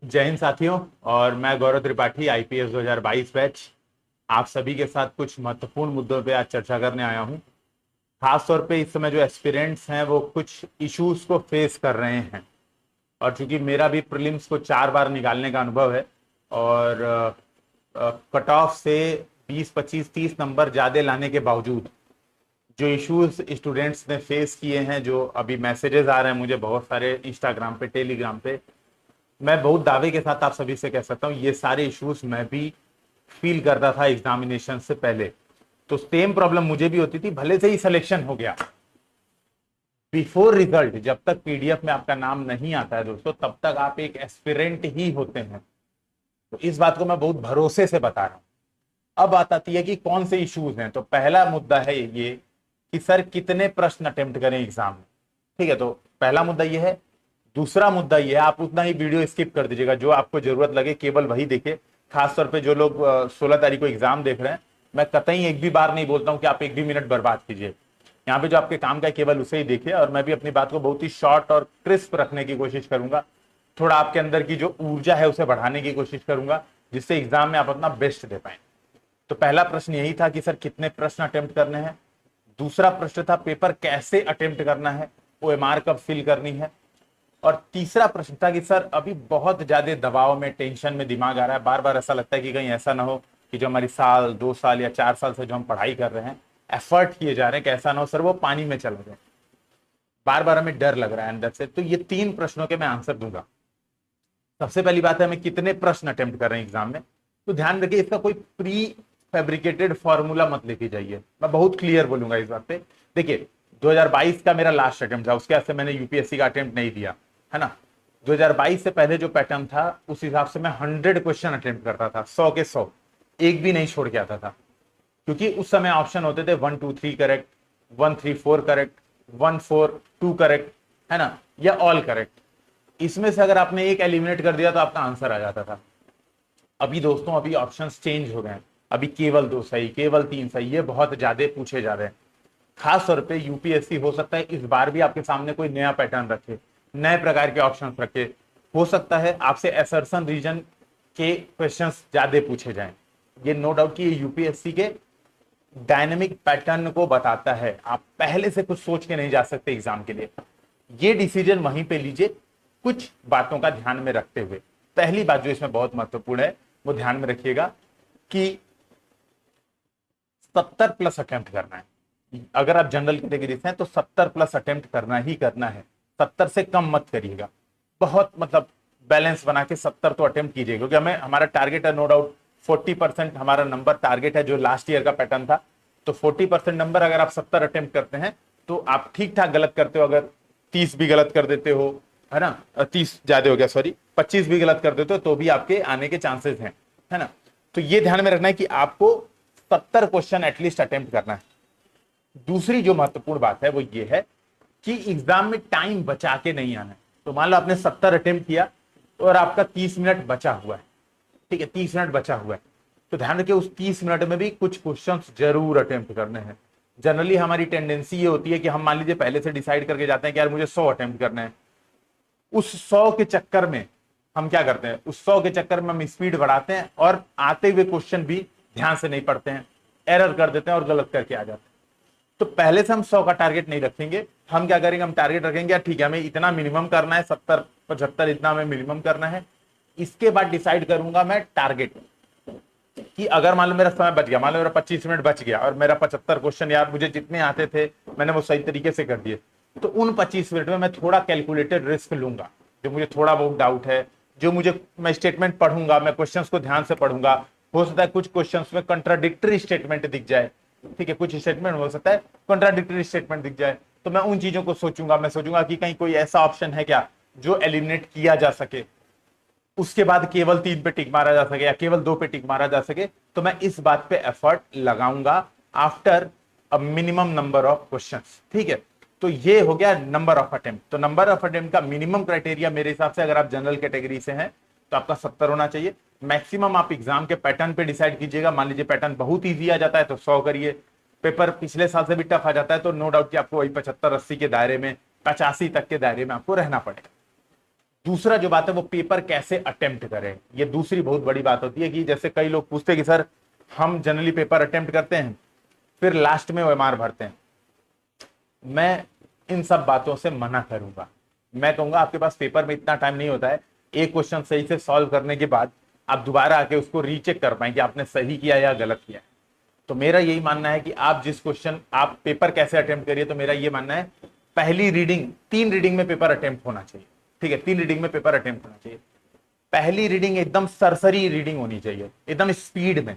जय हिंद साथियों। और मैं गौरव त्रिपाठी, आईपीएस 2022 बैच, आप सभी के साथ कुछ महत्वपूर्ण मुद्दों पे आज चर्चा करने आया हूं। खास तौर पे इस समय जो एस्पिरेंट्स हैं वो कुछ इश्यूज को फेस कर रहे हैं। और चूंकि मेरा भी प्रीलिम्स को 4 बार निकालने का अनुभव है और कट ऑफ से 20 25 30 नंबर ज्यादा लाने के बावजूद जो इश्यूज स्टूडेंट्स ने फेस किए हैं, जो अभी मैसेजेस आ रहे हैं मुझे बहुत सारे इंस्टाग्राम पे, टेलीग्राम पे, मैं बहुत दावे के साथ आप सभी से कह सकता हूँ ये सारे इश्यूज मैं भी फील करता था एग्जामिनेशन से पहले। तो सेम प्रॉब्लम मुझे भी होती थी, भले से ही सिलेक्शन हो गया, बिफोर रिजल्ट जब तक पीडीएफ में आपका नाम नहीं आता है दोस्तों, तब तक आप एक एस्पिरेंट ही होते हैं। तो इस बात को मैं बहुत भरोसे से बता रहा हूं। अब बात आती है कि कौन से इश्यूज हैं। तो पहला मुद्दा है ये कि सर कितने प्रश्न अटेम्प्ट करें एग्जाम में। ठीक है, तो पहला मुद्दा ये है। दूसरा मुद्दा ये है, आप उतना ही वीडियो स्किप कर दीजिएगा, जो आपको जरूरत लगे केवल वही देखे। खासतौर पे जो लोग 16 तारीख को एग्जाम देख रहे हैं, मैं कतई एक भी बार नहीं बोलता हूं कि आप एक भी मिनट बर्बाद कीजिए। यहाँ पे जो आपके काम का है केवल उसे ही देखिए। और मैं भी अपनी बात को बहुत ही शॉर्ट और क्रिस्प रखने की कोशिश करूंगा। थोड़ा आपके अंदर की जो ऊर्जा है उसे बढ़ाने की कोशिश करूंगा, जिससे एग्जाम में आप अपना बेस्ट दे पाए। तो पहला प्रश्न यही था कि सर कितने प्रश्न अटेम्प्ट करने हैं। दूसरा प्रश्न था पेपर कैसे अटेम्प्ट करना है, ओएमआर कब फिल करनी है। और तीसरा प्रश्न था कि सर अभी बहुत ज्यादा दबाव में, टेंशन में दिमाग आ रहा है, बार बार ऐसा लगता है कि कहीं ऐसा ना हो कि जो हमारी साल 2 साल या 4 साल से जो हम पढ़ाई कर रहे हैं, एफर्ट किए जा रहे हैं, कि ऐसा ना हो सर वो पानी में चला जाए। बार बार हमें डर लग रहा है अंदर से। तो ये 3 प्रश्नों के मैं आंसर दूंगा। सबसे पहली बात है, हमें कितने प्रश्न अटेम्प्ट कर रहे हैं एग्जाम में। तो ध्यान रखिए, इसका कोई प्री फैब्रिकेटेड फॉर्मूला मत लेके जाइए। मैं बहुत क्लियर बोलूंगा इस बात पे। देखिए, 2022 का मेरा लास्ट अटेम्प्ट था, उसके बाद से मैंने यूपीएससी का अटेम्प्ट नहीं दिया, है ना। 2022 से पहले जो पैटर्न था उस हिसाब से मैं 100 क्वेश्चन अटेम्प्ट करता था, 100 के 100, एक भी नहीं छोड़ के आता था। क्योंकि उस समय ऑप्शन होते थे 1 2 3 करेक्ट, 1 3 4 करेक्ट, 1 4 2 करेक्ट, है ना, या ऑल करेक्ट। इसमें से अगर आपने एक एलिमिनेट कर दिया तो आपका आंसर आ जाता था। अभी दोस्तों, अभी ऑप्शंस चेंज हो गए हैं। अभी केवल 2 सही, केवल 3 सही, ये बहुत ज्यादा पूछे जा रहे हैं। खास तौर पे यूपीएससी हो सकता है इस बार भी आपके सामने कोई नया पैटर्न रखे, नए प्रकार के ऑप्शंस रखे। हो सकता है आपसे असर्शन रीजन के क्वेश्चंस ज्यादा पूछे जाएं। ये नो डाउट कि ये यूपीएससी के डायनेमिक पैटर्न को बताता है। आप पहले से कुछ सोच के नहीं जा सकते एग्जाम के लिए। ये डिसीजन वहीं पे लीजिए, कुछ बातों का ध्यान में रखते हुए। पहली बात जो इसमें बहुत महत्वपूर्ण है वो ध्यान में रखिएगा कि 70+ अटेम्प्ट करना है। अगर आप जनरल कैटेगरी से हैं तो 70+ अटेम्प्ट करना ही करना है। 70 से कम मत करिएगा। बहुत मतलब बैलेंस बना के 70 तो अटेम्प्ट कीजिएगा, क्योंकि हमें हमारा टारगेट है नो डाउट 40% हमारा नंबर टारगेट है, जो लास्ट ईयर का पैटर्न था। तो 40% नंबर अगर आप 70 अटेम्प्ट करते हैं तो आप ठीक ठाक गलत करते हो। अगर 30 भी गलत कर देते हो, है ना, 30 ज्यादा हो गया, सॉरी, 25 भी गलत कर देते हो तो भी आपके आने के चांसेस हैं, है ना। तो ये ध्यान में रखना है कि आपको 70 क्वेश्चन एटलीस्ट अटेम्प्ट करना है। दूसरी जो महत्वपूर्ण बात है वो ये है कि एग्जाम में टाइम बचा के नहीं आना है। तो मान लो आपने 70 अटेम्प्ट किया और आपका 30 मिनट बचा हुआ है, ठीक है, 30 मिनट बचा हुआ है, तो ध्यान रखिए उस 30 मिनट में भी कुछ क्वेश्चंस जरूर अटेम्प्ट करने हैं। जनरली हमारी टेंडेंसी ये होती है कि हम मान लीजिए पहले से डिसाइड करके जाते हैं कि यार मुझे 100 अटेम्प्ट करने हैं। उस 100 के चक्कर में हम क्या करते हैं, उस 100 के चक्कर में हम स्पीड बढ़ाते हैं और आते हुए क्वेश्चन भी ध्यान से नहीं पढ़ते हैं, एरर कर देते हैं और गलत करके आ जाते हैं। तो पहले से हम 100 का टारगेट नहीं रखेंगे। हम क्या करेंगे, हम टारगेट रखेंगे यार ठीक है हमें इतना मिनिमम करना है, 70 75 इतना हमें मिनिमम करना है। इसके बाद डिसाइड करूंगा मैं टारगेट कि अगर मान लो मेरा समय बच गया, मान लो मेरा 25 मिनट बच गया और मेरा 75 क्वेश्चन यार मुझे जितने आते थे मैंने वो सही तरीके से कर दिए, तो उन 25 मिनट में मैं थोड़ा कैलकुलेटेड रिस्क लूंगा। जो मुझे थोड़ा बहुत डाउट है, जो मुझे, मैं स्टेटमेंट पढ़ूंगा, मैं क्वेश्चंस को ध्यान से पढ़ूंगा। हो सकता है कुछ क्वेश्चंस में कंट्राडिक्टरी स्टेटमेंट दिख जाए, ठीक है, कुछ स्टेटमेंट हो सकता है कंट्राडिक्टरी स्टेटमेंट दिख जाए, तो मैं उन चीजों को सोचूंगा। मैं सोचूंगा कि कहीं कोई ऐसा ऑप्शन है क्या जो एलिमिनेट किया जा सके, उसके बाद केवल 3 पे टिक मारा जा सके या केवल 2 पे टिक मारा जा सके। तो मैं इस बात पे एफर्ट लगाऊंगा after a minimum number of questions, ठीक है। तो ये हो गया नंबर ऑफ अटेम्प्ट। तो नंबर ऑफ अटेम्प्ट का मिनिमम क्राइटेरिया मेरे हिसाब से, अगर आप जनरल कैटेगरी से हैं तो आपका 70 होना चाहिए। मैक्सिमम आप एग्जाम के पैटर्न पे डिसाइड कीजिएगा। मान लीजिए पैटर्न बहुत ईजी आ जाता है तो 100 करिए। पेपर पिछले साल से भी टफ आ जाता है तो नो डाउट कि आपको वही 75 80 के दायरे में, 85 तक के दायरे में आपको रहना पड़ेगा। दूसरा जो बात है वो पेपर कैसे अटेम्प्ट करें, ये दूसरी बहुत बड़ी बात होती है कि जैसे कई लोग पूछते हैं कि सर हम जनरली पेपर अटेम्प्ट करते हैं फिर लास्ट में ओएमआर भरते हैं। मैं इन सब बातों से मना करूंगा। मैं कहूंगा आपके पास पेपर में इतना टाइम नहीं होता है, एक क्वेश्चन सही से सॉल्व करने के बाद आप दोबारा आके उसको रीचेक कर पाए कि आपने सही किया या गलत किया। तो मेरा यही मानना है कि आप जिस क्वेश्चन आप पेपर कैसे अटेम्प्ट करिए, तो मेरा ये मानना है पहली रीडिंग 3 रीडिंग में पेपर अटेम्प्ट होना चाहिए। ठीक है, 3 रीडिंग में पेपर अटेम्प्ट होना चाहिए। पहली रीडिंग एकदम सरसरी रीडिंग होनी चाहिए, एकदम स्पीड में,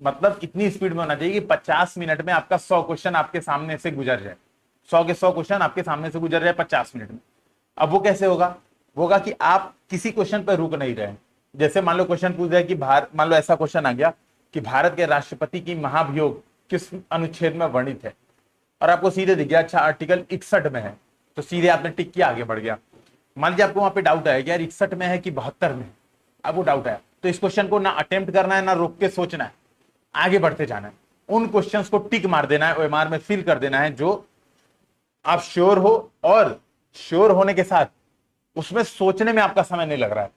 मतलब इतनी स्पीड में होना चाहिए कि 50 मिनट में आपका 100 क्वेश्चन आपके सामने से गुजर जाए, 100 के 100 क्वेश्चन आपके सामने से गुजर जाए 50 मिनट में। अब वो कैसे होगा? वो होगा कि आप किसी क्वेश्चन पर रुक नहीं रहे। जैसे मान लो क्वेश्चन पूछ जाए कि मान लो ऐसा क्वेश्चन आ गया कि भारत के राष्ट्रपति की महाभियोग किस अनुच्छेद में वर्णित है, और आपको सीधे दिख गया अच्छा आर्टिकल 61 में है, तो सीधे आपने टिक किया, आगे बढ़ गया। मान लीजिए आपको वहां पे डाउट आया कि यार 61 में है कि 72 में है, अब वो डाउट आया, तो इस क्वेश्चन को ना अटेम्प्ट करना है ना रोक के सोचना है, आगे बढ़ते जाना है। उन क्वेश्चंस को टिक मार देना है, ओएमआर में फिल कर देना है जो आप श्योर हो, और श्योर होने के साथ उसमें सोचने में आपका समय नहीं लग रहा है।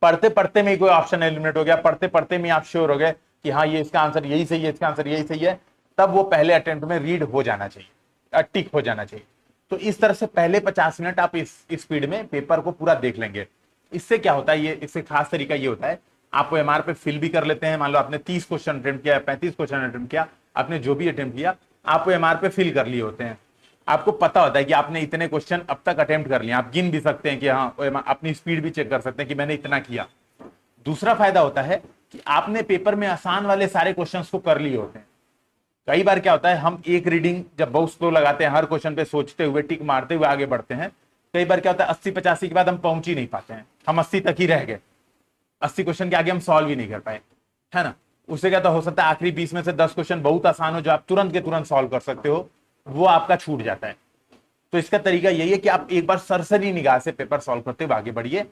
पढ़ते पढ़ते में कोई ऑप्शन एलिमिनेट हो गया, पढ़ते पढ़ते में आप श्योर हो गए कि हाँ ये इसका आंसर यही सही है, इसका आंसर यही सही है, तब वो पहले अटेम्प्ट में रीड हो जाना चाहिए, टिक हो जाना चाहिए। तो इस तरह से पहले 50 मिनट आप इस स्पीड में पेपर को पूरा देख लेंगे। इससे क्या होता है, ये इससे खास तरीका ये होता है, आप ओएमआर पे फिल भी कर लेते हैं। मान लो आपने 30 क्वेश्चन अटेम्प्ट किया, 35 क्वेश्चन अटेम्प्ट किया, आपने जो भी अटेम्प्ट किया आप ओएमआर पे फिल कर लिए होते हैं। आपको पता होता है कि आपने इतने क्वेश्चन अब तक अटेम्प्ट कर लिए, आप गिन भी सकते हैं कि हाँ, अपनी स्पीड भी चेक कर सकते हैं कि मैंने इतना किया। दूसरा फायदा होता है कि आपने पेपर में आसान वाले सारे क्वेश्चंस को कर लिए होते हैं। कई बार क्या होता है, हम एक रीडिंग जब बहुत स्लो लगाते हैं, हर क्वेश्चन पे सोचते हुए टिक मारते हुए आगे बढ़ते हैं, कई बार क्या होता है 80-85 के बाद हम पहुंच ही नहीं पाते हैं, हम 80 तक ही रह गए, 80 क्वेश्चन के आगे हम सॉल्व ही नहीं कर पाए, है ना। उससे क्या हो सकता है आखिरी 20 में से 10 क्वेश्चन बहुत आसान हो जो आप तुरंत के तुरंत सॉल्व कर सकते हो, वो आपका छूट जाता है। तो इसका तरीका यही है कि आप एक बार सरसरी निगाह से पेपर सॉल्व करते हुए आगे बढ़िए,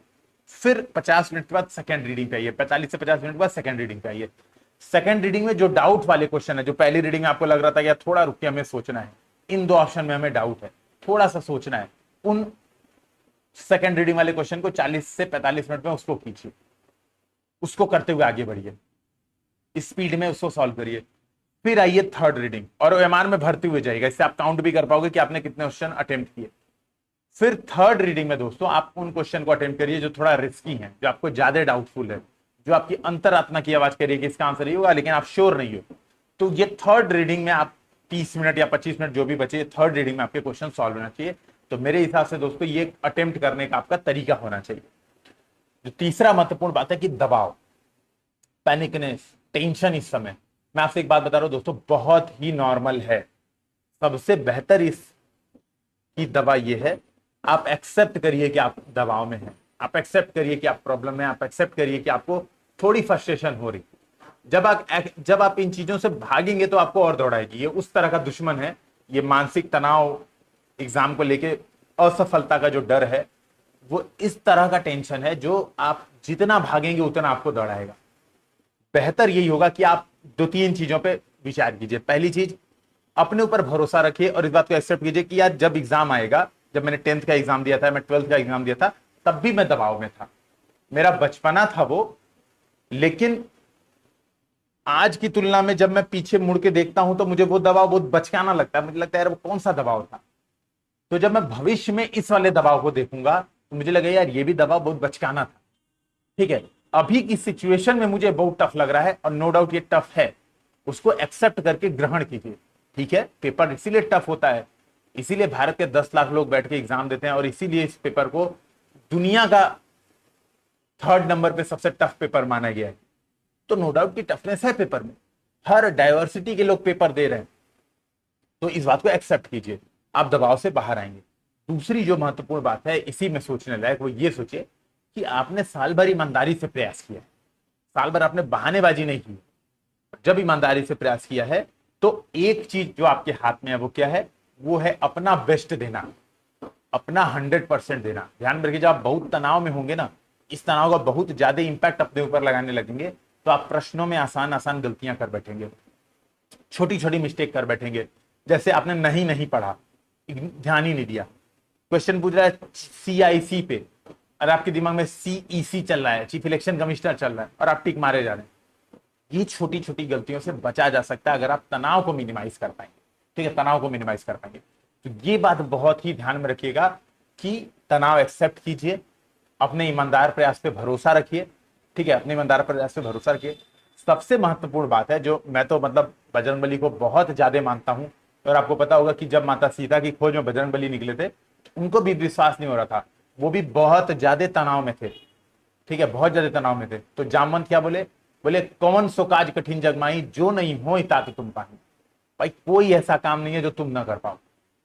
फिर 50 मिनट के बाद सेकंड रीडिंग पे आइए, 45 से 50 मिनट के बाद सेकंड रीडिंग पे आइए। सेकंड रीडिंग में जो डाउट वाले क्वेश्चन है, जो पहली रीडिंग में आपको लग रहा था कि थोड़ा रुक के हमें सोचना है, इन 2 ऑप्शन में हमें डाउट है, थोड़ा सा सोचना है, उन सेकंड रीडिंग वाले क्वेश्चन को 40 से 45 मिनट में उसको कीजिए, उसको करते हुए आगे बढ़िए, स्पीड में उसको सॉल्व करिए। फिर आइए थर्ड रीडिंग, और ओएमआर में भरते हुए जाएगा, इससे आप काउंट भी कर पाओगे कि आपने कितने क्वेश्चन अटेम्प्ट किए। फिर थर्ड रीडिंग में दोस्तों आप उन क्वेश्चन को अटेम्प्ट करिए जो थोड़ा रिस्की है, जो आपको ज्यादा डाउटफुल है, जो आपकी अंतरात्मा की आवाज करिए कि इसका आंसर ये होगा, लेकिन आप श्योर नहीं हो। तो ये थर्ड रीडिंग में आप 30 मिनट या 25 मिनट जो भी बचे, थर्ड रीडिंग में आपके क्वेश्चन सॉल्व होना चाहिए। तो मेरे हिसाब से दोस्तों ये अटेम्प्ट करने का आपका तरीका होना चाहिए। जो तीसरा महत्वपूर्ण बात है कि दबाव, पैनिकनेस, टेंशन, इस समय मैं आपसे एक बात बता रहा हूं दोस्तों, बहुत ही नॉर्मल है। सबसे बेहतर इस की दवा ये है, आप एक्सेप्ट करिए कि आप दबाव में हैं, आप एक्सेप्ट करिए कि आप प्रॉब्लम में, आप एक्सेप्ट करिए कि आपको थोड़ी फ्रस्ट्रेशन हो रही। जब आप इन चीजों से भागेंगे तो आपको और दौड़ाएगी। ये उस तरह का दुश्मन है, ये मानसिक तनाव, एग्जाम को लेके असफलता का जो डर है, वो इस तरह का टेंशन है जो आप जितना भागेंगे उतना आपको दौड़ाएगा। बेहतर यही होगा कि आप 2-3 चीजों पे विचार कीजिए। पहली चीज, अपने ऊपर भरोसा रखिए और इस बात को एक्सेप्ट कीजिए कि यार जब एग्जाम आएगा, जब मैंने 10th का एग्जाम दिया था, मैं 12th का एग्जाम दिया था, तब भी मैं दबाव में था, मेरा बचपना था वो। लेकिन आज की तुलना में जब मैं पीछे मुड़ के देखता हूं तो मुझे वो दबाव बहुत बचकाना लगता है, मुझे लगता है यार वो कौन सा दबाव था। तो जब मैं भविष्य में इस वाले दबाव को देखूंगा तो मुझे लगे यार ये भी दबाव बहुत बचकाना था। ठीक है, अभी की सिचुएशन में मुझे बहुत टफ लग रहा है और नो डाउट ये टफ है, उसको एक्सेप्ट करके ग्रहण कीजिए। ठीक है, पेपर इसीलिए टफ होता है, इसीलिए भारत के 10 लाख लोग बैठ के एग्जाम देते हैं, और इसीलिए इस पेपर को दुनिया का 3rd नंबर पे सबसे टफ पेपर माना गया है। तो नो डाउट की टफनेस है पेपर में, हर डाइवर्सिटी के लोग पेपर दे रहे हैं, तो इस बात को एक्सेप्ट कीजिए, आप दबाव से बाहर आएंगे। दूसरी जो महत्वपूर्ण बात है इसी में सोचने लायक, वो ये सोचिए कि आपने साल भर ईमानदारी से प्रयास किया है, साल भर आपने बहानेबाजी नहीं की। जब ईमानदारी से प्रयास किया है तो एक चीज जो आपके हाथ में है वो क्या है, वो है अपना बेस्ट देना, अपना 100% देना। ध्यान में रखिए, जब आप बहुत तनाव में होंगे ना, इस तनाव का बहुत ज्यादा इंपैक्ट अपने ऊपर लगाने लगेंगे, तो आप प्रश्नों में आसान आसान गलतियां कर बैठेंगे, छोटी छोटी मिस्टेक कर बैठेंगे। जैसे आपने नहीं पढ़ा, ध्यान ही नहीं दिया, क्वेश्चन पूछ रहा है CIC पे, और आपके दिमाग में CEC चल रहा है, चीफ इलेक्शन कमिश्नर चल रहा है, और आप टिक मारे जा रहे हैं। ये छोटी छोटी गलतियों से बचा जा सकता है अगर आप तनाव को मिनिमाइज कर पाएंगे। ठीक है, तनाव को मिनिमाइज कर पाएंगे। तो ये बात बहुत ही ध्यान में रखिएगा कि तनाव एक्सेप्ट कीजिए, अपने ईमानदार प्रयास पे भरोसा रखिए। ठीक है, अपने ईमानदार प्रयास पे भरोसा रखिए। सबसे महत्वपूर्ण बात है, जो मैं तो मतलब बजरंगबली को बहुत ज्यादा मानता हूं, और आपको पता होगा कि जब माता सीता की खोज में बजरंगबली निकले थे, उनको भी विश्वास नहीं हो रहा था, वो भी बहुत ज्यादा तनाव में थे। ठीक है, बहुत ज्यादा तनाव में थे। तो जामवंत क्या बोले? बोले कौन सो काज कठिन जगमाई, जो नहीं हो तात तुम पाही। भाई कोई ऐसा काम नहीं है जो तुम ना कर पाओ।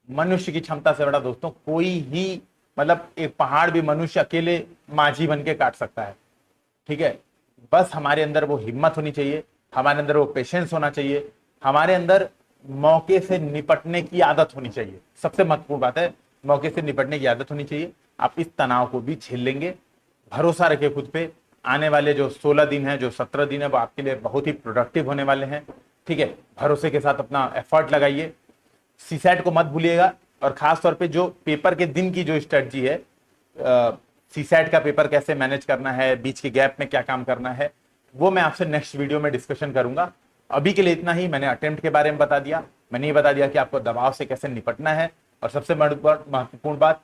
मनुष्य की क्षमता से बड़ा दोस्तों कोई ही, मतलब एक पहाड़ भी मनुष्य अकेले माझी बन के काट सकता है। ठीक है, बस हमारे अंदर वो हिम्मत होनी चाहिए, हमारे अंदर वो पेशेंस होना चाहिए, हमारे अंदर मौके से निपटने की आदत होनी चाहिए। सबसे महत्वपूर्ण बात है, मौके से निपटने की आदत होनी चाहिए। आप इस तनाव को भी झेल लेंगे। भरोसा रखिए खुद पे। आने वाले जो 16 दिन है, जो 17 दिन है, वो आपके लिए बहुत ही प्रोडक्टिव होने वाले हैं। ठीक है, भरोसे के साथ अपना एफर्ट लगाइए। सीसैट को मत भूलिएगा, और खास तौर पे जो पेपर के दिन की जो स्ट्रेटजी है, सीसैट का पेपर कैसे मैनेज करना है, बीच के गैप में क्या काम करना है, वो मैं आपसे नेक्स्ट वीडियो में डिस्कशन करूंगा। अभी के लिए इतना ही। मैंने अटेम्प्ट के बारे में बता दिया, मैंने ये बता दिया कि आपको दबाव से कैसे निपटना है। और सबसे महत्वपूर्ण बात,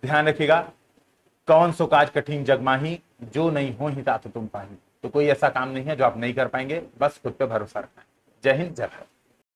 ध्यान रखिएगा, कौन सो काज कठिन जगमाही, जो नहीं हो ही तात तुम पाही। तो कोई ऐसा काम नहीं है जो आप नहीं कर पाएंगे, बस खुद पे भरोसा रखना है। जय हिंद, जय भारत।